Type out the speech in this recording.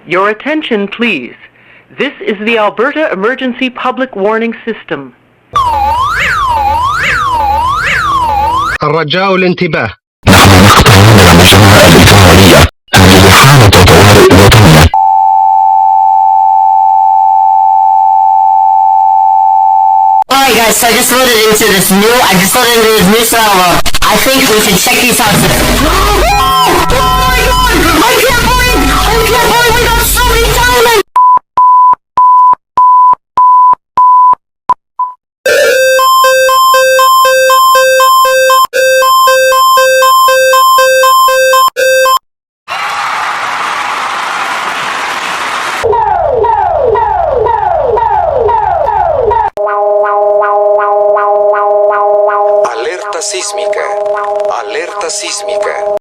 Your attention, please. This is the Alberta Emergency Public Warning System. الرجاء الانتباه. نحن نقترب من المجموعة الإلكترونية. هذه حالة طوارئ وطنية. Alright guys, so I just loaded into this new server. I think we should check these out. Oh my god! I can't believe we got so many diamonds! Alerta sísmica. Alerta sísmica.